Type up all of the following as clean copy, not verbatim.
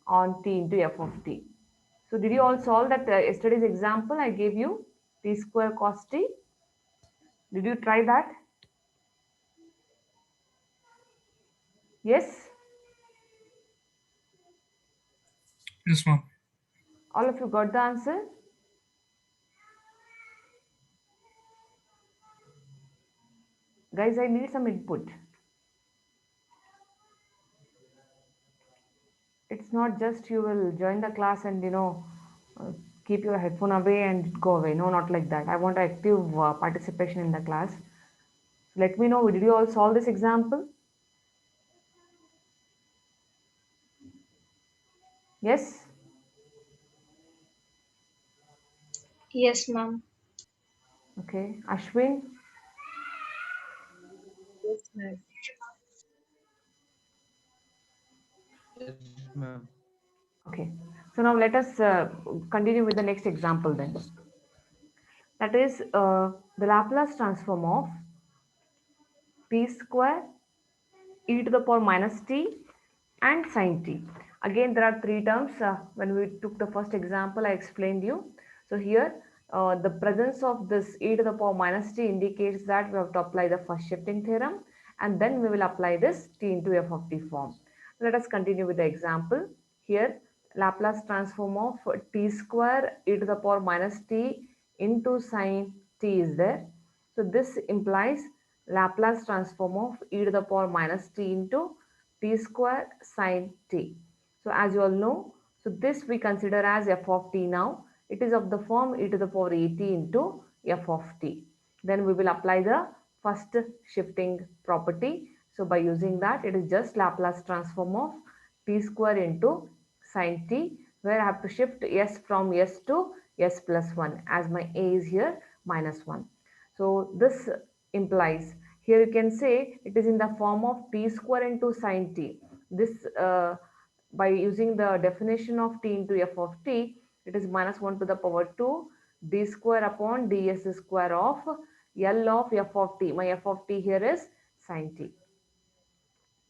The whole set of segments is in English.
on t into f of t. So did you all solve that yesterday's example I gave you, t square cos t? Did you try that? Yes? Yes, ma'am. All of you got the answer? Guys, I need some input. It's not just you will join the class and uh, keep your headphone away and go away. No, not like that. I want active participation in the class. Let me know, did you all solve this example? Yes? Yes, ma'am. Okay. Ashwin? Yes, ma'am. Yes, ma'am. Okay. So now let us continue with the next example then. That is the Laplace transform of t square e to the power minus t and sine t. Again, there are three terms. When we took the first example, I explained you. So here, the presence of this e to the power minus t indicates that we have to apply the first shifting theorem, and then we will apply this t into f of t form. Let us continue with the example. Here, Laplace transform of t square e to the power minus t into sine t is there. So this implies Laplace transform of e to the power minus t into t square sine t. So as you all know, so this we consider as f of t now. It is of the form e to the power at into f of t. Then we will apply the first shifting property. So by using that, it is just Laplace transform of t square into sine t, where I have to shift s from s to s plus 1, as my a is here minus 1. So this implies, here you can say it is in the form of t square into sine t. This by using the definition of t into f of t, it is minus 1 to the power 2 d square upon ds square of L of f of t. My f of t here is sine t.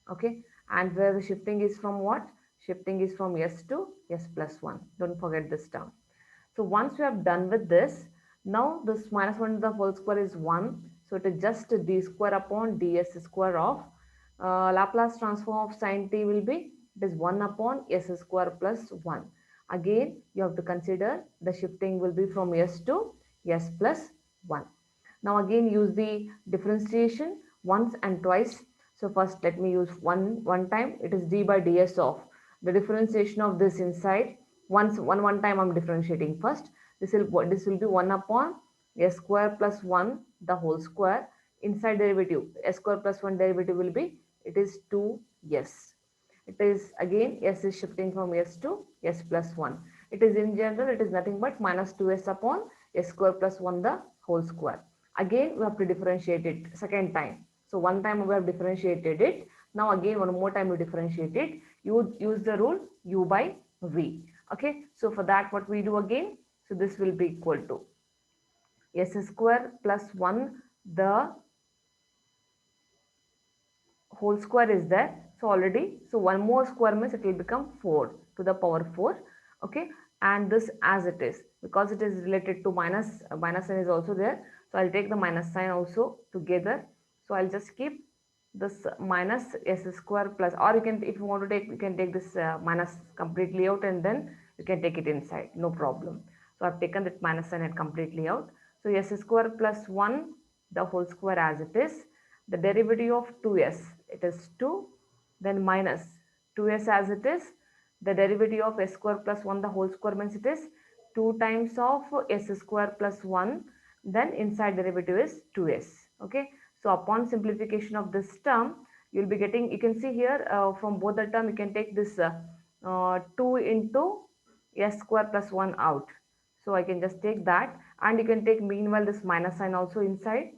Okay, and where the shifting is from what? Shifting is from s to s plus 1. Don't forget this term. So once we have done with this, now this minus 1 to the whole square is 1. So it is just d square upon ds square of Laplace transform of sine t will be, it is 1 upon s square plus 1. Again, you have to consider the shifting will be from s to s plus 1. Now again use the differentiation once and twice. So first let me use one time. It is d by ds of the differentiation of this inside. One time I'm differentiating first. This will be 1 upon s square plus 1 the whole square. Inside derivative s square plus 1 derivative will be, it is 2 s. It is again s is shifting from s to s plus 1. It is in general, it is nothing but minus 2s upon s square plus 1 the whole square. Again we have to differentiate it second time. So one time we have differentiated it. Now again one more time we differentiate it. You would use the rule u by v. Okay, so for that what we do again? So this will be equal to s square plus 1 the whole square is there. So already, so one more square means it will become 4 to the power 4. Okay, and this as it is, because it is related to minus, minus sign is also there. So I'll take the minus sign also together. So I'll just keep this minus s square plus, or you can, if you want to take, you can take this minus completely out and then you can take it inside, no problem. So I've taken that minus sign and completely out. So s square plus 1 the whole square as it is, the derivative of 2s, it is 2, then minus 2s as it is, the derivative of s square plus 1 the whole square means it is 2 times of s square plus 1, then inside derivative is 2s. Okay, so upon simplification of this term, you will be getting, you can see here from both the term you can take this 2 into s square plus 1 out. So I can just take that, and you can take meanwhile this minus sign also inside.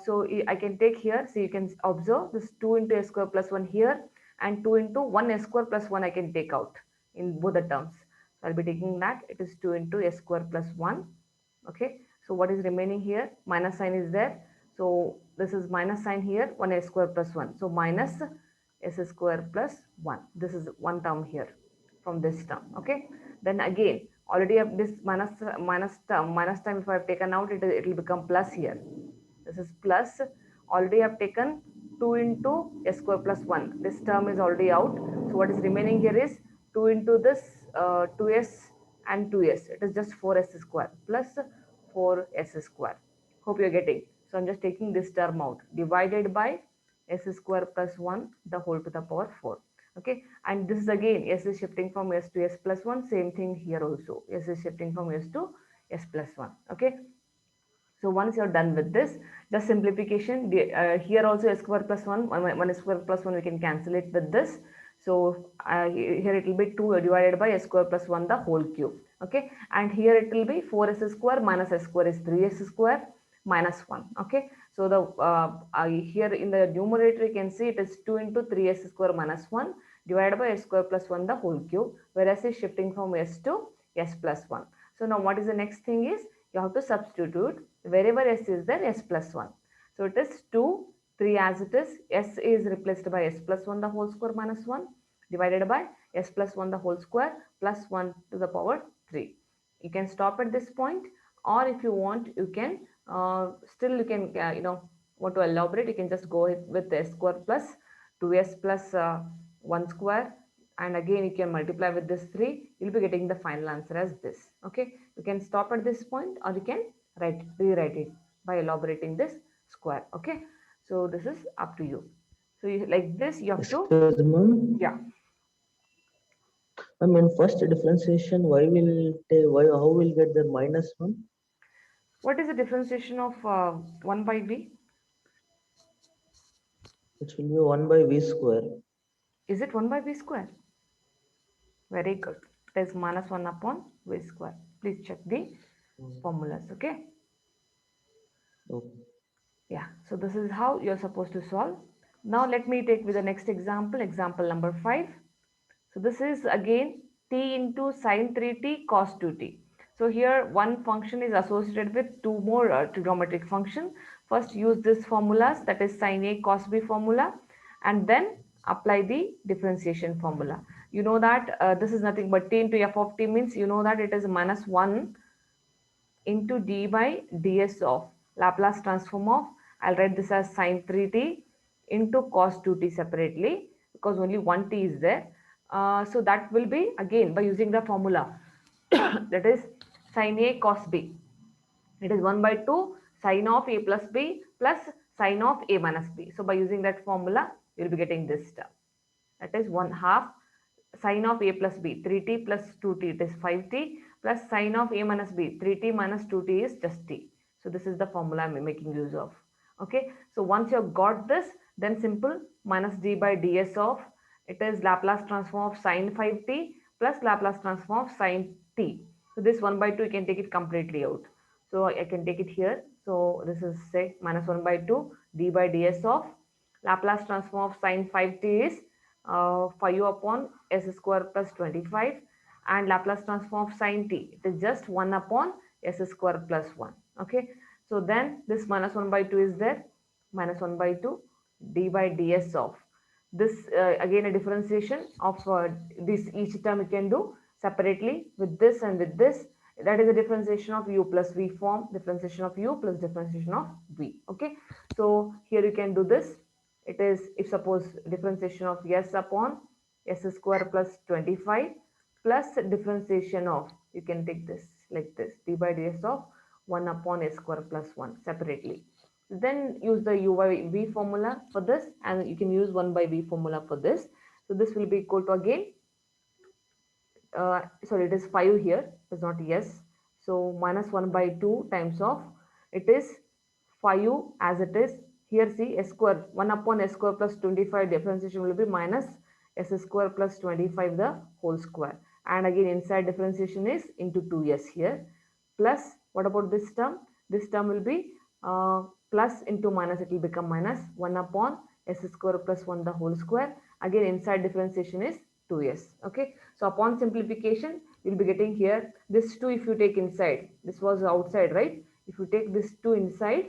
So I can take here, so you can observe this 2 into s square plus 1 here, and 2 into 1 s square plus 1 I can take out in both the terms. So I'll be taking that, it is 2 into s square plus 1. Okay, so what is remaining here? Minus sign is there. So this is minus sign here, 1 s square plus 1. So minus s square plus 1. This is one term here from this term. Okay, then again already have this minus term, if I have taken out, it will become plus here. This is plus. Already I have taken 2 into s square plus 1. This term is already out. So what is remaining here is 2 into this 2s and 2s. It is just 4s square plus 4s square. Hope you're getting. So I'm just taking this term out. Divided by s square plus 1 the whole to the power 4. Okay, and this is again s is shifting from s to s plus 1. Same thing here also. S is shifting from s to s plus 1. Okay, so once you're done with this, just simplification. Here also s square plus 1, 1 square plus 1, we can cancel it with this. So here it will be 2 divided by s square plus 1 the whole cube. Okay, and here it will be 4s square minus s square is 3s square minus 1. Okay, so the here in the numerator you can see it is 2 into 3s square minus 1 divided by s square plus 1 the whole cube, whereas is shifting from s to s plus 1. So now what is the next thing is, you have to substitute wherever s is there, s plus 1. So it is 2, 3 as it is, s is replaced by s plus 1 the whole square minus 1 divided by s plus 1 the whole square plus 1 to the power 3. You can stop at this point, or if you want you can still you can want to elaborate, you can just go with s square plus 2s plus 1 square, and again you can multiply with this 3. You'll be getting the final answer as this. Okay, you can stop at this point, or you can rewrite it by elaborating this square. Okay, so this is up to you. So you, like this you have to, Excuse ma'am. yeah. I mean, first differentiation, why will take, why, how will get the minus one? What is the differentiation of 1 by v? It will be 1 by v square. Is it 1 by v square? Very good. It is minus 1 upon v square. Please check the Mm, formulas. Okay, okay. yeah, so this is how you're supposed to solve. Now let me take with the next example, example number 5. So this is again t into sine 3t cos 2t. So here one function is associated with two more trigonometric function. First use this formulas, that is sine a cos b formula, and then apply the differentiation formula. You know that this is nothing but t into f of t means, you know that it is minus 1 into d by ds of Laplace transform of, I'll write this as sine 3t into cos 2t separately because only one t is there. So that will be again by using the formula that is sine a cos b. It is 1 by 2 sine of a plus b plus sine of a minus b. So by using that formula, you will be getting this term. That is 1 half sine of a plus b, 3t plus 2t, it is 5t plus sine of a minus b, 3t minus 2t is just t. So this is the formula I'm making use of. Okay, so once you have got this, then simple minus d by ds of, it is Laplace transform of sine 5t plus Laplace transform of sine t. So this 1 by 2 you can take it completely out. So I can take it here. So this is say minus 1 by 2 d by ds of Laplace transform of sine 5t is 5 upon s square plus 25, and Laplace transform of sine t, it is just 1 upon s square plus 1. Okay, so then this minus 1 by 2 is there, minus 1 by 2 d by ds of this again a differentiation of this each term you can do separately with this and with this. That is a differentiation of u plus v form, differentiation of u plus differentiation of v. Okay, so here you can do this. It is, if suppose differentiation of s upon s square plus 25 plus differentiation of, you can take this like this, d by ds of 1 upon s square plus 1 separately. Then use the u by v formula for this, and you can use 1 by v formula for this. So this will be equal to again sorry, it is 5 here, it's not yes. So minus 1 by 2 times of, it is 5 as it is. Here see s square, 1 upon s square plus 25 differentiation will be minus s square plus 25 the whole square. And again inside differentiation is into 2s here. Plus, what about this term? This term will be plus into minus, it will become minus 1 upon s square plus 1 the whole square. Again inside differentiation is 2s. Okay, so upon simplification you'll be getting here this 2, if you take inside, this was outside, right? If you take this 2 inside,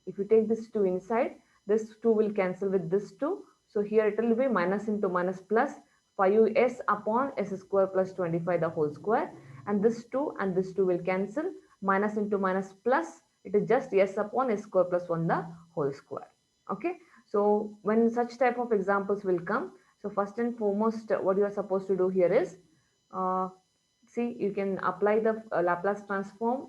if you take this 2 inside, this 2 will cancel with this 2. So here it will be minus into minus plus 5s upon s square plus 25 the whole square, and this 2 and this 2 will cancel, minus into minus plus, it is just s upon s square plus 1 the whole square. Okay, so when such type of examples will come, so first and foremost what you are supposed to do here is, uh, see, you can apply the Laplace transform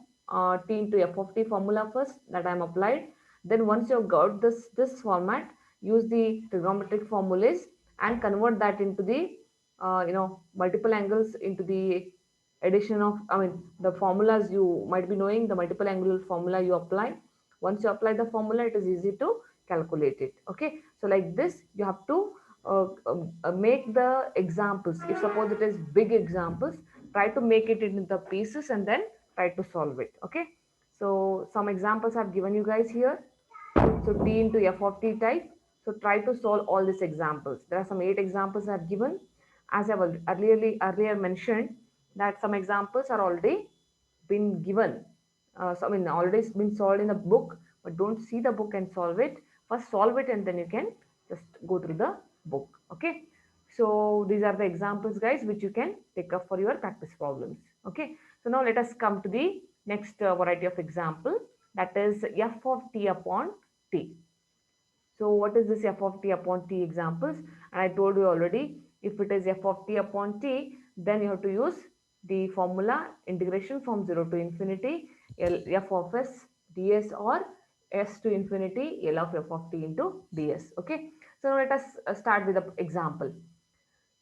t into f of t formula first, that I am applied. Then once you have got this format, use the trigonometric formulas and convert that into the multiple angles into the addition of, I mean, the formulas you might be knowing, the multiple angular formula you apply. Once you apply the formula, it is easy to calculate it. Okay, so like this you have to make the examples. If suppose it is big examples, try to make it into the pieces and then try to solve it. Okay, so some examples I've given you guys here. So t into f of t type. So try to solve all these examples. There are some 8 examples I've given. As I was earlier mentioned, that some examples are already been given. So I mean already it's been solved in the book, but don't see the book and solve it. First solve it and then you can just go through the book. Okay. So these are the examples, guys, which you can take up for your practice problems. Okay. So now let us come to the next variety of example, that is f of t upon t. So what is this f of t upon t examples? And I told you already, if it is f of t upon t, then you have to use the formula integration from 0 to infinity f of s ds, or s to infinity l of f of t into ds. Okay. So now let us start with the example.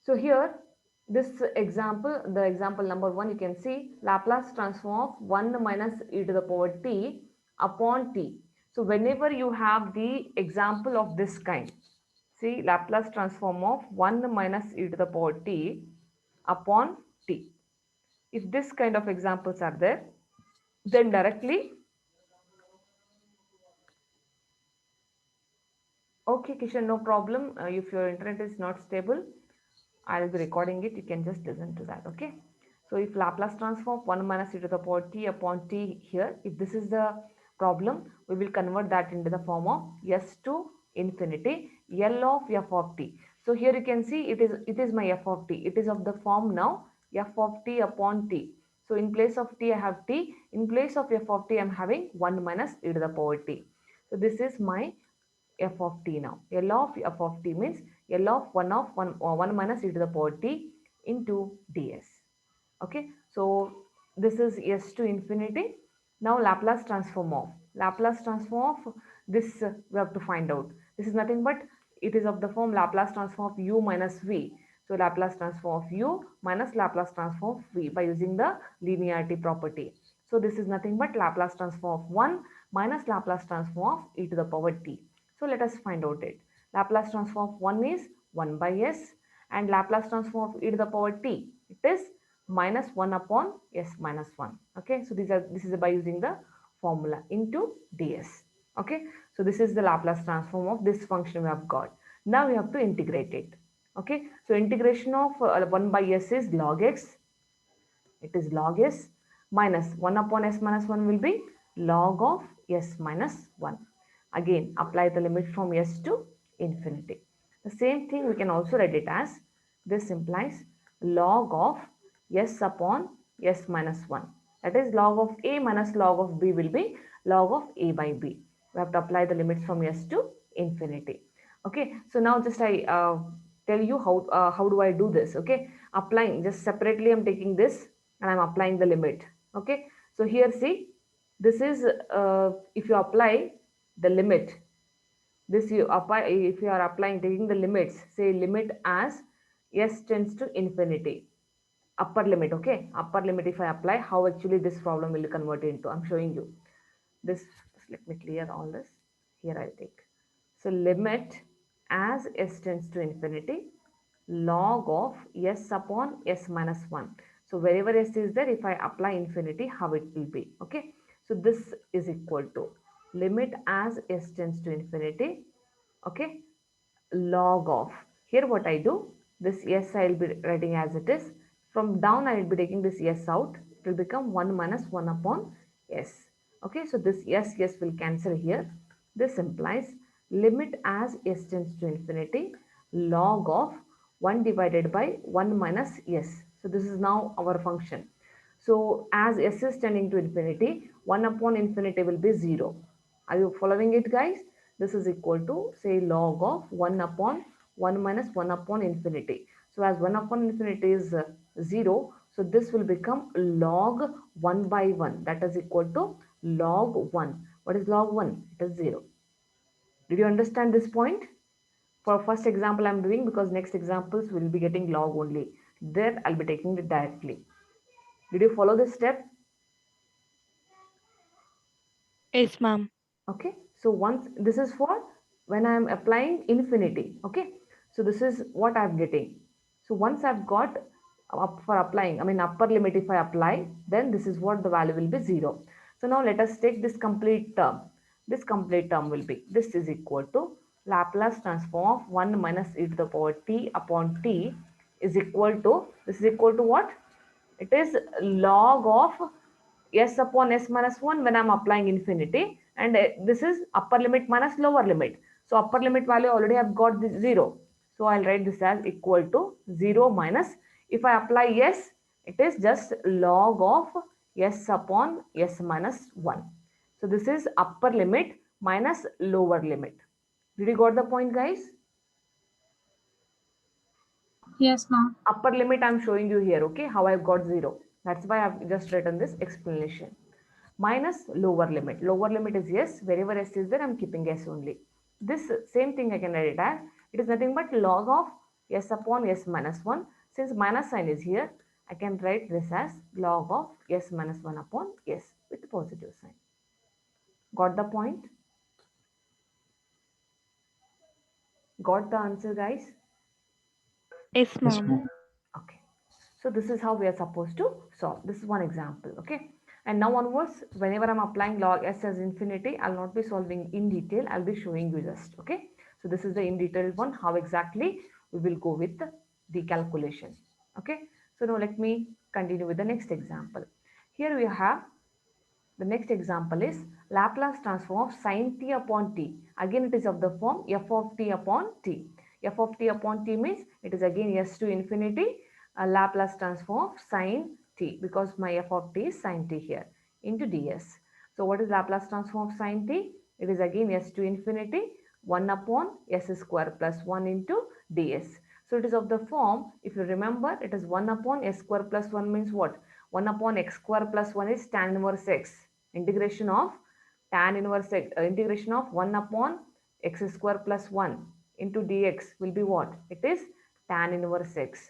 So here, this example, the example number 1, you can see Laplace transform of 1 minus e to the power t upon t. So whenever you have the example of this kind, see Laplace transform of 1 minus e to the power t upon t. If this kind of examples are there, then directly, okay Kishan, no problem. If your internet is not stable, I'll be recording it. You can just listen to that. Okay. So if Laplace transform 1 minus e to the power t upon t here, if this is the problem, we will convert that into the form of s to infinity L of f of t. So here you can see it is my f of t. It is of the form now f of t upon t. So in place of t I have t. In place of f of t I am having 1 minus e to the power t. So this is my f of t now. L of f of t means L of 1 minus e to the power t into ds. Okay, so this is s to infinity. Now Laplace transform of this we have to find out. This is nothing but it is of the form Laplace transform of u minus v. So Laplace transform of u minus Laplace transform of v by using the linearity property. So this is nothing but Laplace transform of 1 minus Laplace transform of e to the power t. So let us find out it. Laplace transform of 1 is 1 by s, and Laplace transform of e to the power t, it is minus 1 upon s minus 1. Okay, so this is by using the formula into ds. Okay, so this is the Laplace transform of this function we have got. Now we have to integrate it. Okay, so integration of 1 by s is log x, it is log s, minus 1 upon s minus 1 will be log of s minus 1. Again, apply the limit from s to infinity. The same thing we can also write it as, this implies log of s upon s minus 1. That is log of a minus log of b will be log of a by b. We have to apply the limits from s to infinity. Okay, so now just I tell you how do I do this. Okay, applying, just separately I'm taking this and I'm applying the limit. Okay, so here see, this is if you apply the limit, this you apply, if you are applying, taking the limits, say limit as s tends to infinity, upper limit. Okay, upper limit, if I apply, how actually this problem will convert into, I'm showing you this. Let me clear all this. Here I'll take, so limit as s tends to infinity log of s upon s minus 1. So wherever s is there, if I apply infinity, how it will be. Okay, so this is equal to limit as s tends to infinity, okay, log of, here what I do, this s I will be writing as it is, from down I will be taking this s out, it will become 1 minus 1 upon s. Okay, so this s will cancel here. This implies limit as s tends to infinity log of 1 divided by 1 minus s. So this is now our function. So as s is tending to infinity, 1 upon infinity will be 0. Are you following it, guys? This is equal to, say, log of 1 upon 1 minus 1 upon infinity. So as 1 upon infinity is 0, so this will become log 1 by 1. That is equal to log 1. What is log 1? It is 0. Did you understand this point? For first example I'm doing, because next examples will be getting log only. There I'll be taking it directly. Did you follow this step? Yes, ma'am. Okay, so once this is for when I am applying infinity. Okay, so this is what I'm getting. So once I've got up for applying, I mean upper limit, if I apply, then this is what the value will be 0. So now let us take this complete term. This complete term will be, this is equal to Laplace transform of 1 minus e to the power t upon t is equal to, this is equal to what? It is log of s upon s minus 1 when I'm applying infinity, and this is upper limit minus lower limit. So upper limit value already I've got this 0. So I'll write this as equal to 0 minus, if I apply s, it is just log of s upon s minus 1. So this is upper limit minus lower limit. Did you got the point, guys? Yes, ma'am. Upper limit I'm showing you here, okay, how I've got 0. That's why I've just written this explanation. Minus lower limit. Lower limit is yes, wherever s is there, I'm keeping s only. This same thing I can write it as, it is nothing but log of s upon s minus 1. Since minus sign is here, I can write this as log of s minus 1 upon s with positive sign. Got the point? Got the answer, guys? Yes, Yes, ma'am. ma'am. Okay, so this is how we are supposed to solve. This is one example. Okay, and now onwards, whenever I'm applying log s as infinity, I'll not be solving in detail, I'll be showing you just. Okay, so this is the in detailed one, how exactly we will go with the calculation. Okay, so now let me continue with the next example. Here we have the next example is Laplace transform of sine t upon t. Again, it is of the form f of t upon t. F of t upon t means it is again s to infinity, Laplace transform of sine t, because my f of t is sine t here, into ds. So what is Laplace transform of sine t? It is again s to infinity 1 upon s square plus 1 into ds. So it is of the form, if you remember, it is 1 upon s square plus 1 means what? 1 upon x square plus 1 is tan inverse x. Integration of tan inverse x, integration of 1 upon x square plus 1 into dx will be what? It is tan inverse x.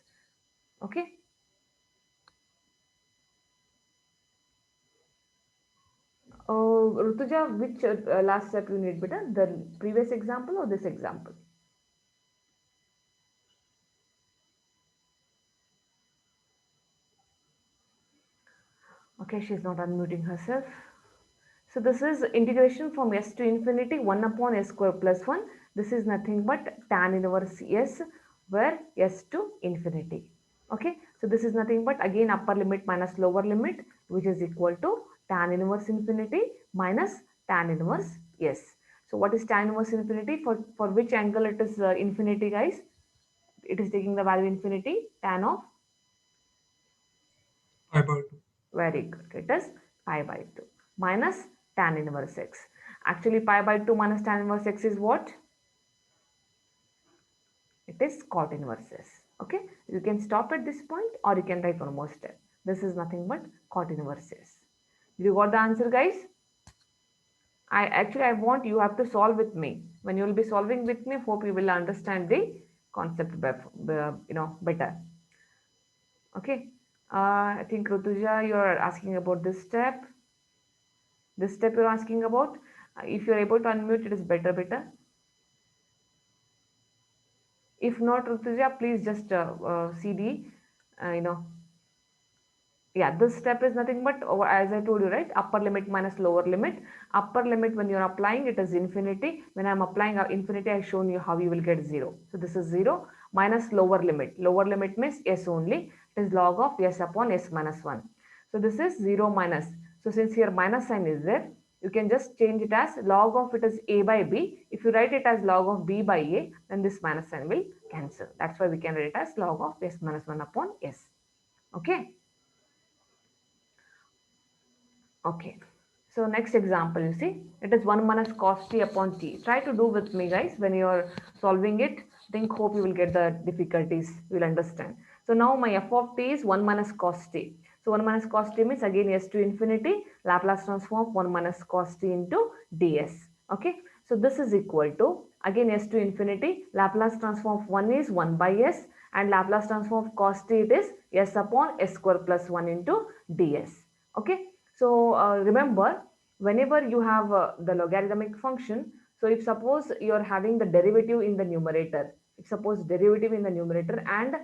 Okay. Rutuja, which last step you need better? The previous example or this example? Okay, she's not unmuting herself. So this is integration from s to infinity 1 upon s square plus 1. This is nothing but tan inverse s, where s to infinity. Okay, so this is nothing but again upper limit minus lower limit, which is equal to tan inverse infinity minus tan inverse s. So what is tan inverse infinity? For which angle it is infinity, guys? It is taking the value infinity, tan of, Pi by 2. very good, it is pi by 2 minus tan inverse x. Actually, pi by 2 minus tan inverse x is what? It is cot inverse s. Okay, you can stop at this point or you can write one more step. This is nothing but cot inverse s. You got the answer, guys? I want you have to solve with me. When you will be solving with me, hope you will understand the concept better. Okay. I think Rutuja, you are asking about this step. This step you're asking about. If you're able to unmute, it is better. If not, Rutuja, please just see the, you know, yeah, this step is nothing but, as I told you, right, upper limit minus lower limit. Upper limit, when you're applying, it is infinity. When I'm applying infinity, I've shown you how you will get 0. So this is 0 minus lower limit. Lower limit means s only. It is log of s upon s minus 1. So this is 0 minus. So since here minus sign is there, you can just change it as log of, it is a by b. If you write it as log of b by a, then this minus sign will cancel. That's why we can write it as log of s minus 1 upon s. Okay. Okay. So next example, you see, it is 1 minus cos t upon t. Try to do with me, guys. When you are solving it, hope you will get the difficulties. You will understand. So now my f of t is 1 minus cos t. So 1 minus cos t means again s to infinity, Laplace transform of 1 minus cos t into ds. Okay. So this is equal to, again s to infinity, Laplace transform of 1 is 1 by s, and Laplace transform of cos t, it is s upon s square plus 1 into ds. Okay. So remember, whenever you have the logarithmic function, so if suppose you are having the derivative in the numerator, if suppose derivative in the numerator and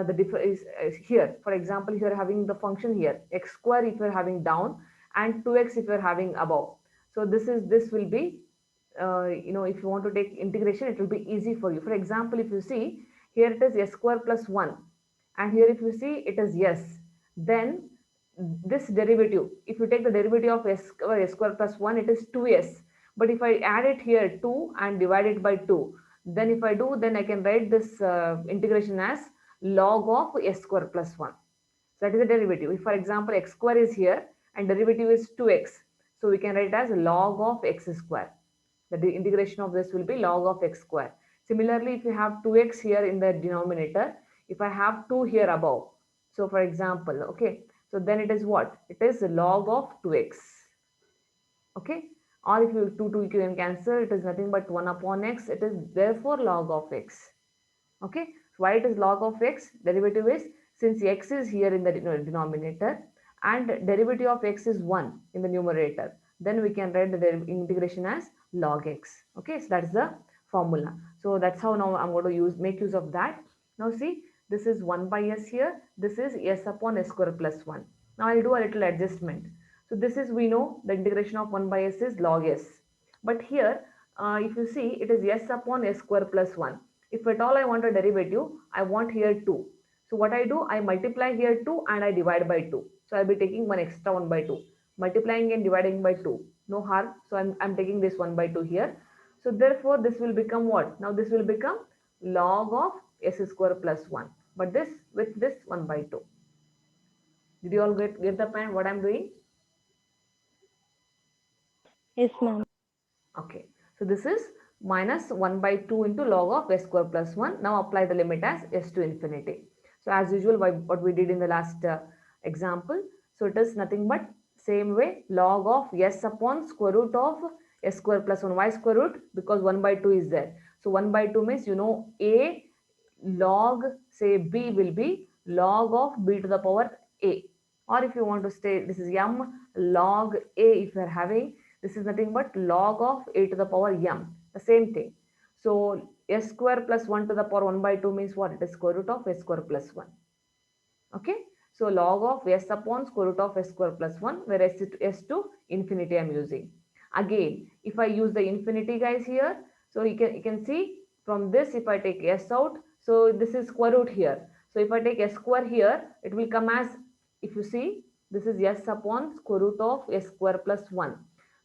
the difference is here, for example, if you are having the function here x square if you are having down and 2x if you are having above. So this will be if you want to take integration, it will be easy for you. For example, if you see here, it is s square plus 1, and here if you see it is s, then this derivative, if you take the derivative of s square plus 1, it is 2s. But if I add it here 2 and divide it by 2, then if I do, then I can write this integration as log of s square plus 1. So that is the derivative. If for example x square is here and derivative is 2x, so we can write it as log of x square. The integration of this will be log of x square. Similarly, if you have 2x here in the denominator, if I have 2 here above, so for example, okay, so then it is what? It is log of 2x. Okay, or if you 2 you can cancel, it is nothing but 1 upon x, it is therefore log of x. Okay, so why it is log of x? Derivative is, since x is here in the denominator and derivative of x is 1 in the numerator, then we can write the integration as log x. Okay, so that's the formula. So that's how now I'm going to make use of that. Now see, this is 1 by s here, this is s upon s square plus 1. Now I'll do a little adjustment. So this is, we know the integration of 1 by s is log s. But here, if you see, it is s upon s square plus 1. If at all I want a derivative, I want here 2. So what I do, I multiply here 2 and I divide by 2. So I'll be taking one extra 1 by 2. Multiplying and dividing by 2. No harm. So I'm taking this 1 by 2 here. So therefore, this will become what? Now this will become log of s square plus 1. But this with this 1 by 2. Did you all get the point what I'm doing? Yes, ma'am. Okay, so this is minus 1 by 2 into log of s square plus 1. Now apply the limit as s to infinity. So as usual, what we did in the last example. So it is nothing but same way, log of s upon square root of s square plus 1. Why square root? Because 1 by 2 is there. So 1 by 2 means, a log, say b will be log of b to the power a. Or if you want to say this is m log a, if you are having, this is nothing but log of a to the power m, the same thing. So s square plus 1 to the power 1 by 2 means what? It is square root of s square plus 1. Okay, so log of s upon square root of s square plus 1, where s to infinity I'm using. Again, if I use the infinity, guys, here, so you can see from this, if I take s out, so this is square root here. So if I take s square here, it will come as, if you see, this is s upon square root of s square plus 1.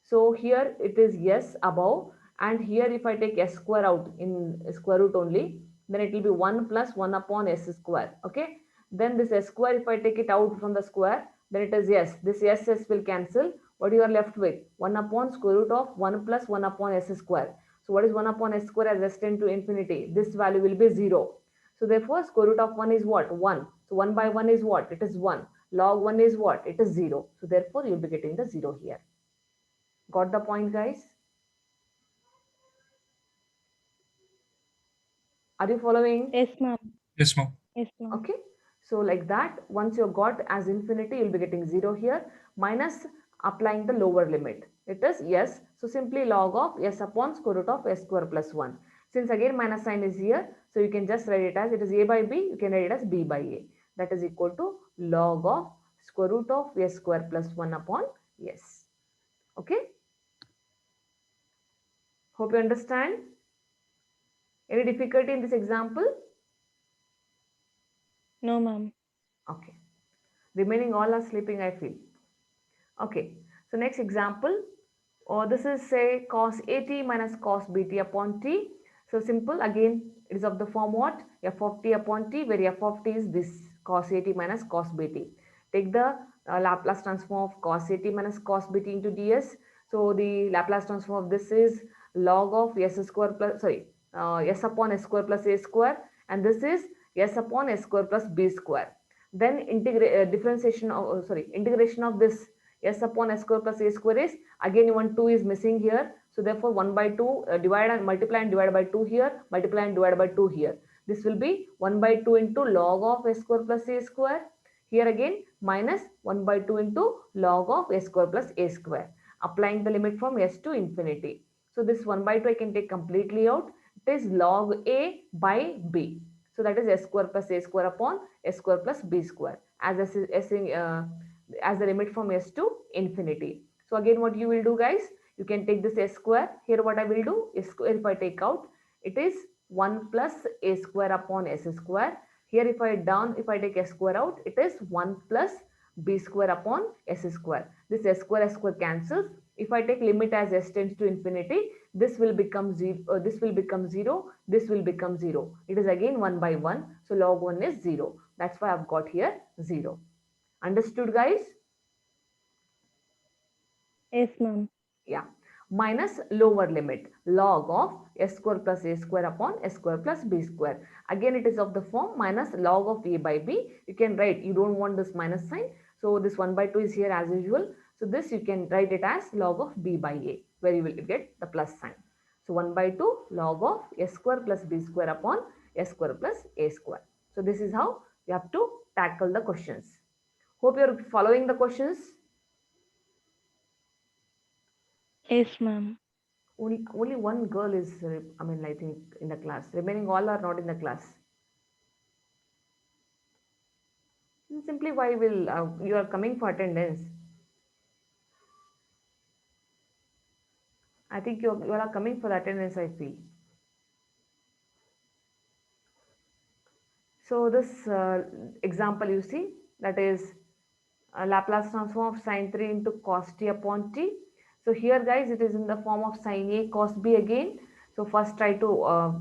So here it is s above, and here if I take s square out in square root only, then it will be 1 plus 1 upon s square. Okay, then this s square, if I take it out from the square, then it is s. This s will cancel. What you are left with? 1 upon square root of 1 plus 1 upon s square. So what is 1 upon s square as s tend to infinity? This value will be 0. So therefore square root of 1 is what? 1. So 1 by 1 is what? It is 1. Log 1 is what? It is 0. So therefore you will be getting the 0 here. Got the point, guys? Are you following? Yes, ma'am. Yes, ma'am. Yes, ma'am. Okay, so like that, once you got as infinity, you'll be getting 0 here, minus applying the lower limit. It is yes, so simply log of s upon square root of s square plus 1. Since again minus sign is here, so you can just write it as, it is a by b, you can write it as b by a. That is equal to log of square root of s square plus 1 upon s. Okay, hope you understand. Any difficulty in this example? No, ma'am. Okay, remaining all are sleeping, I feel. Okay, so next example, or this is say cos at minus cos bt upon t. So simple again, it is of the form what? F of t upon t, where f of t is this cos at minus cos bt. Take the Laplace transform of cos at minus cos bt into ds. So the Laplace transform of this is log of s square plus, sorry, s upon s square plus a square, and this is s upon s square plus b square. Then differentiation of, sorry, integration of this s upon s square plus a square is, again one 2 is missing here, so therefore 1 by 2 divide and multiply and divide by 2 here, multiply and divide by 2 here. This will be 1 by 2 into log of s square plus a square. Here again minus 1 by 2 into log of s square plus a square. Applying the limit from s to infinity. So this 1 by 2 I can take completely out. It is log a by b. So that is s square plus a square upon s square plus b square as as the limit from s to infinity. So again what you will do guys, you can take this s square. Here what I will do, s square if I take out, it is 1 plus a square upon s square. Here if I take s square out, it is 1 plus b square upon s square. This s square cancels. If I take limit as s tends to infinity, this will become 0, this will become 0, this will become 0. It is again 1 by 1. So log 1 is 0. That's why I've got here 0. Understood guys? Yes, ma'am. Yeah. Minus lower limit log of s square plus a square upon s square plus b square. Again it is of the form minus log of a by b. You can write, you don't want this minus sign, so this 1 by 2 is here as usual. So this you can write it as log of b by a, where you will get the plus sign. So 1 by 2 log of s square plus b square upon s square plus a square. So this is how you have to tackle the questions. Hope you are following the questions. Yes, ma'am. Only one girl is, I mean, I think in the class. Remaining all are not in the class. Simply why will you are coming for attendance? I think you all are coming for the attendance, I feel. So this example you see, that is Laplace transform of sine 3 into cos t upon t. So here guys it is in the form of sine a cos b again. So first try to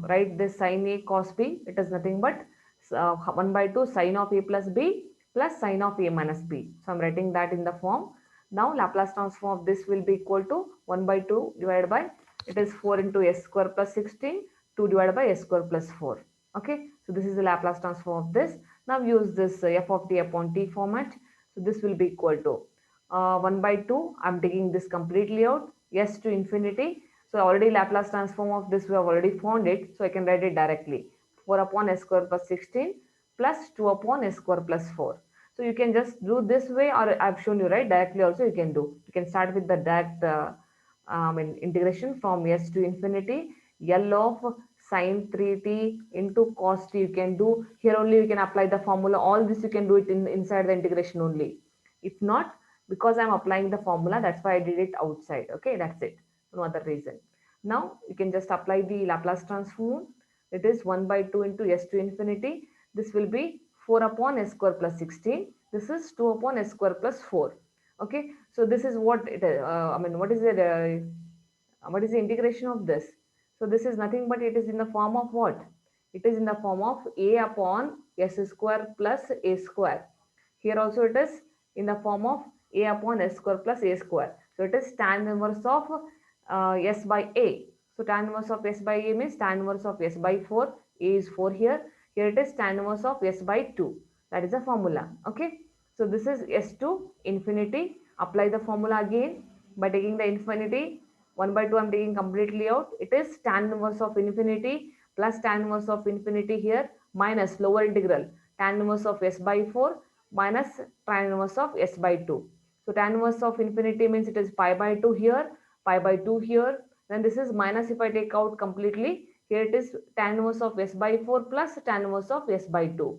write this sine a cos b. It is nothing but 1 by 2 sine of a plus b plus sine of a minus b. So I'm writing that in the form. Now Laplace transform of this will be equal to 1 by 2 divided by, it is 4 into s square plus 16, 2 divided by s square plus 4. Okay, so this is the Laplace transform of this. Now use this f of t upon t format. So this will be equal to 1 by 2. I'm taking this completely out. S to infinity. So already Laplace transform of this we have already found it. So I can write it directly. 4 upon s square plus 16 plus 2 upon s square plus 4. So you can just do this way, or I've shown you right directly also you can do. You can start with the direct integration from s to infinity. L of sine 3t into cos t you can do. Here only you can apply the formula. All this you can do it inside the integration only. If not, because I'm applying the formula, that's why I did it outside. Okay, that's it. No other reason. Now you can just apply the Laplace transform. It is 1 by 2 into s to infinity. This will be 4 upon s square plus 16. This is 2 upon s square plus 4. Okay, so this is what it is. What is it? What is the integration of this? So this is nothing but it is in the form of what? It is in the form of a upon s square plus a square. Here also it is in the form of a upon s square plus a square. So it is tan inverse of s by a. So tan inverse of s by a means tan inverse of s by 4. A is 4 here. Here it is tan inverse of s by 2. That is the formula. Okay. So this is s to infinity. Apply the formula again by taking the infinity. 1 by 2 I am taking completely out. It is tan inverse of infinity plus tan inverse of infinity here minus lower integral tan inverse of s by 4 minus tan inverse of s by 2. So tan inverse of infinity means it is pi by 2 here, pi by 2 here. Then this is minus if I take out completely. Here it is tan inverse of s by 4 plus tan inverse of s by 2.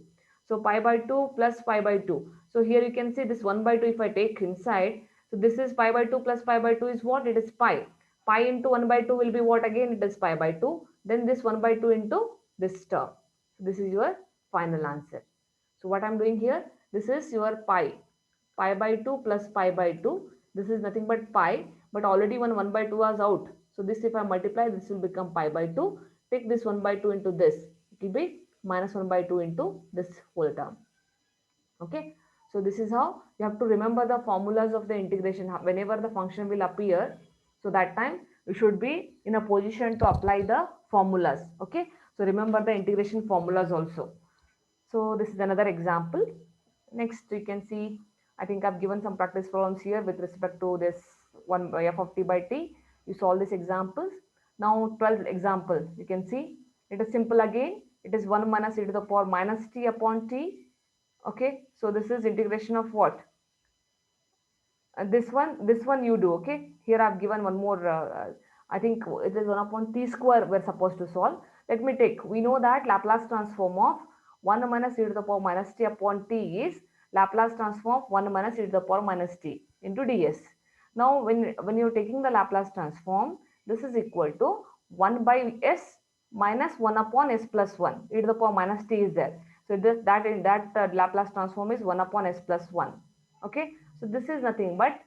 So pi by 2 plus pi by 2. So here you can see this 1 by 2 if I take inside. So this is pi by 2 plus pi by 2 is what? It is pi. Pi into 1 by 2 will be what again? It is pi by 2. Then this 1 by 2 into this term. This is your final answer. So what I'm doing here? This is your pi. Pi by 2 plus pi by 2. This is nothing but pi. But already 1 by 2 was out. So this if I multiply, this will become pi by 2. take this 1 by 2 into this, it will be minus 1 by 2 into this whole term. Okay, so this is how you have to remember the formulas of the integration whenever the function will appear. So that time you should be in a position to apply the formulas. Okay, so remember the integration formulas also. So this is another example. Next you can see, I think I've given some practice problems here with respect to this one by f of t by t. You solve these examples. Now 12th example, you can see it is simple again. It is 1 minus e to the power minus t upon t. Okay, so this is integration of what? This one you do. Okay, here I've given one more. I think it is 1 upon t square we're supposed to solve. Let me take. We know that Laplace transform of 1 minus e to the power minus t upon t is Laplace transform of 1 minus e to the power minus t into ds. Now when you're taking the Laplace transform, this is equal to 1 by s minus 1 upon s plus 1. E to the power minus t is there. So that Laplace transform is 1 upon s plus 1. Okay, so this is nothing but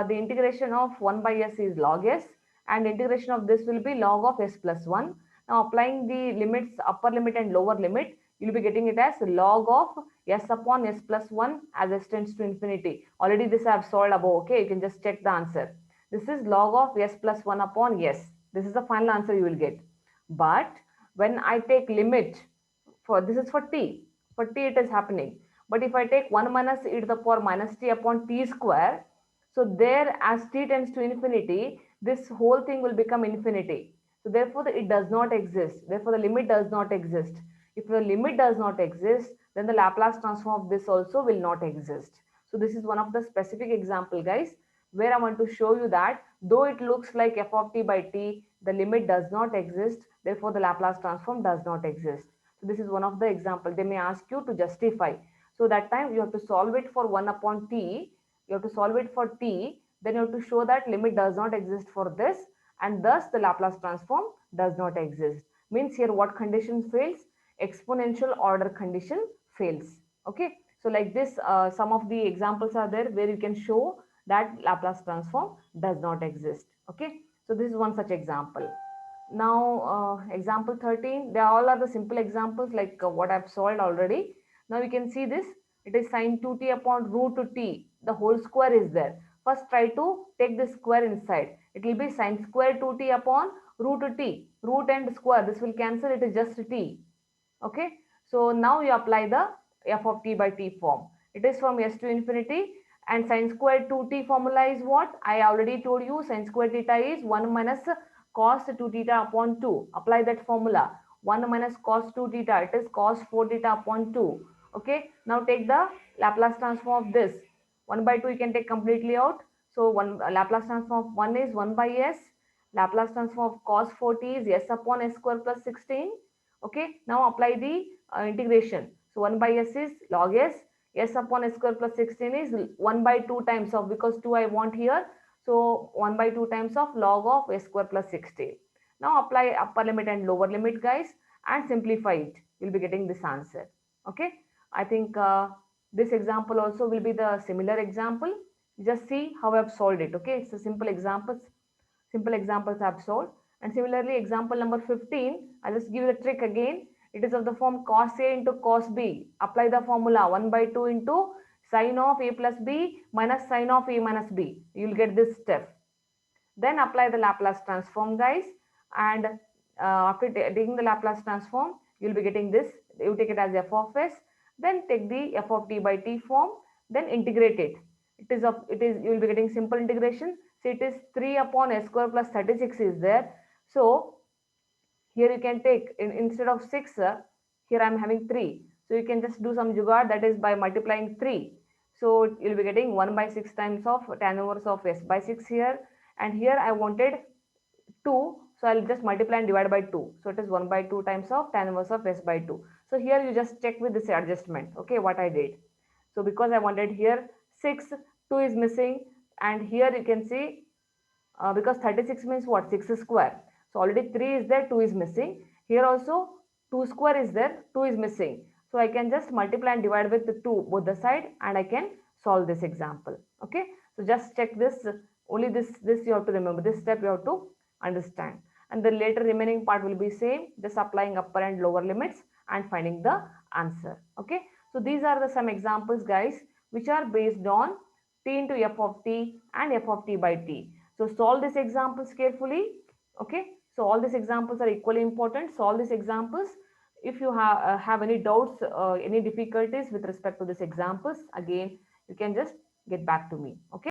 the integration of 1 by s is log s, and integration of this will be log of s plus 1. Now applying the limits, upper limit and lower limit, you will be getting it as log of s upon s plus 1 as s tends to infinity. Already this I have solved above. Okay, you can just check the answer. This is log of s plus 1 upon s. This is the final answer you will get. But when I take limit, for this is for t it is happening. But if I take 1 minus e to the power minus t upon t square, so there as t tends to infinity, this whole thing will become infinity. So therefore it does not exist. Therefore the limit does not exist. If the limit does not exist, then the Laplace transform of this also will not exist. So this is one of the specific example, guys, where I want to show you that though it looks like f of t by t, the limit does not exist. Therefore the Laplace transform does not exist. So this is one of the example. They may ask you to justify. So that time you have to solve it for 1 upon t. You have to solve it for t. Then you have to show that limit does not exist for this, and thus the Laplace transform does not exist. Means here what condition fails? Exponential order condition fails. Okay. So like this, some of the examples are there where you can show that Laplace transform does not exist. Okay. So this is one such example. Now example 13, they all are the simple examples like what I've solved already. Now you can see this, it is sine 2t upon root t, the whole square is there. First try to take this square inside, it will be sine square 2t upon root t, root and square, this will cancel, it is just t. Okay, so now you apply the f of t by t form. It is from s to infinity, and sine square 2t formula is what? I already told you, sine square theta is 1 minus cos 2 theta upon 2. Apply that formula. 1 minus cos 2 theta, it is cos 4 theta upon 2. Okay, now take the Laplace transform of this. 1 by 2 you can take completely out. So one Laplace transform of 1 is 1 by s. Laplace transform of cos 4t is s upon s square plus 16. Okay, now apply the integration. So 1 by s is log s, s upon s square plus 16 is 1 by 2 times of, because 2 I want here, so 1 by 2 times of log of s square plus 16. Now apply upper limit and lower limit, guys, and simplify it. You'll be getting this answer. Okay, I think this example also will be the similar example. Just see how I've solved it. Okay, it's a simple examples I've solved. And similarly, example number 15, I'll just give you the trick again. It is of the form cos A into cos B. Apply the formula 1 by 2 into sine of A plus B minus sine of A minus B. You'll get this step. Then apply the Laplace transform, guys. And after taking the Laplace transform, you'll be getting this. You take it as f of s. Then take the f of t by t form. Then integrate it. You will be getting simple integration. So it is 3 upon s square plus 36 is there. So here you can take instead of 6, here I am having 3. So you can just do some jugaad, that is by multiplying 3. So you'll be getting 1 by 6 times of tan inverse of s by 6 here. And here I wanted 2. So I'll just multiply and divide by 2. So it is 1 by 2 times of tan inverse of s by 2. So here you just check with this adjustment. Okay, what I did. So because I wanted here 6, 2 is missing. And here you can see because 36 means what? 6 square. So already 3 is there, 2 is missing. Here also 2 square is there, 2 is missing. So I can just multiply and divide with the 2 both the side, and I can solve this example. Okay, so just check this. Only this you have to remember. This step you have to understand. and the later remaining part will be same, just applying upper and lower limits and finding the answer. Okay, so these are the some examples, guys, which are based on t into f of t and f of t by t. So solve these examples carefully. Okay, so all these examples are equally important. Solve these examples. If you have any doubts, any difficulties with respect to these examples, again you can just get back to me. Okay.